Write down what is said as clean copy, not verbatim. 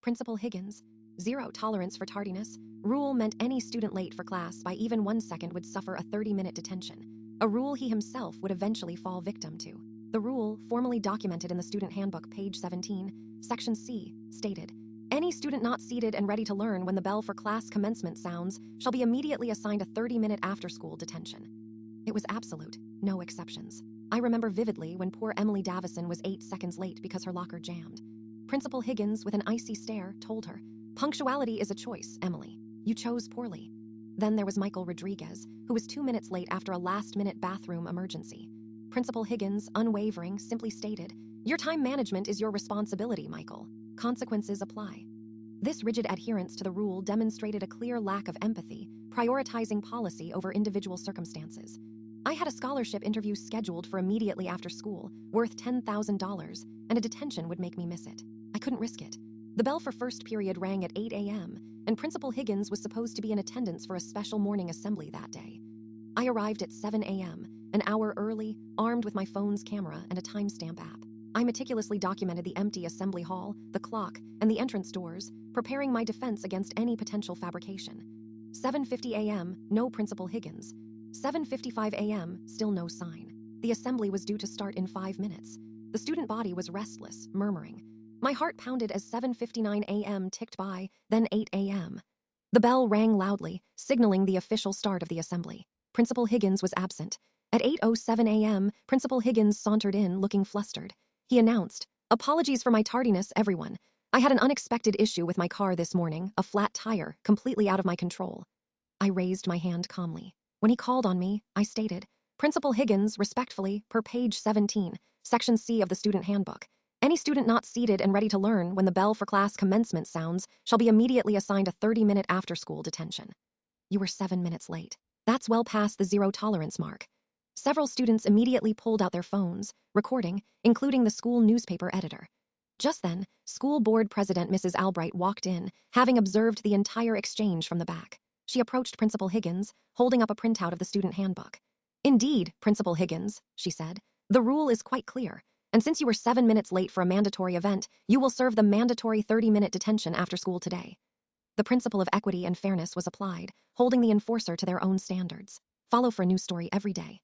Principal Higgins, zero tolerance for tardiness. Rule meant any student late for class by even 1 second would suffer a 30-minute detention, a rule he himself would eventually fall victim to. The rule, formally documented in the Student Handbook, page 17, Section C, stated, "Any student not seated and ready to learn when the bell for class commencement sounds shall be immediately assigned a 30-minute after-school detention." It was absolute, no exceptions. I remember vividly when poor Emily Davison was 8 seconds late because her locker jammed. Principal Higgins, with an icy stare, told her, "Punctuality is a choice, Emily. You chose poorly." Then there was Michael Rodriguez, who was 2 minutes late after a last-minute bathroom emergency. Principal Higgins, unwavering, simply stated, "Your time management is your responsibility, Michael. Consequences apply." This rigid adherence to the rule demonstrated a clear lack of empathy, prioritizing policy over individual circumstances. I had a scholarship interview scheduled for immediately after school, worth $10,000, and a detention would make me miss it. I couldn't risk it. The bell for first period rang at 8 a.m., and Principal Higgins was supposed to be in attendance for a special morning assembly that day. I arrived at 7 a.m., an hour early, armed with my phone's camera and a timestamp app. I meticulously documented the empty assembly hall, the clock, and the entrance doors, preparing my defense against any potential fabrication. 7:50 a.m., no Principal Higgins. 7:55 a.m., still no sign. The assembly was due to start in 5 minutes. The student body was restless, murmuring. My heart pounded as 7:59 a.m. ticked by, then 8 a.m. The bell rang loudly, signaling the official start of the assembly. Principal Higgins was absent. At 8:07 a.m., Principal Higgins sauntered in, looking flustered. He announced, "Apologies for my tardiness, everyone. I had an unexpected issue with my car this morning, a flat tire, completely out of my control." I raised my hand calmly. When he called on me, I stated, "Principal Higgins, respectfully, per page 17, Section C of the Student Handbook. Any student not seated and ready to learn when the bell for class commencement sounds shall be immediately assigned a 30-minute after-school detention." You were 7 minutes late. That's well past the zero tolerance mark. Several students immediately pulled out their phones, recording, including the school newspaper editor. Just then, school board president Mrs. Albright walked in, having observed the entire exchange from the back. She approached Principal Higgins, holding up a printout of the student handbook. "Indeed, Principal Higgins," she said, "the rule is quite clear, and since you were 7 minutes late for a mandatory event, you will serve the mandatory 30-minute detention after school today." The principle of equity and fairness was applied, holding the enforcer to their own standards. Follow for a new story every day.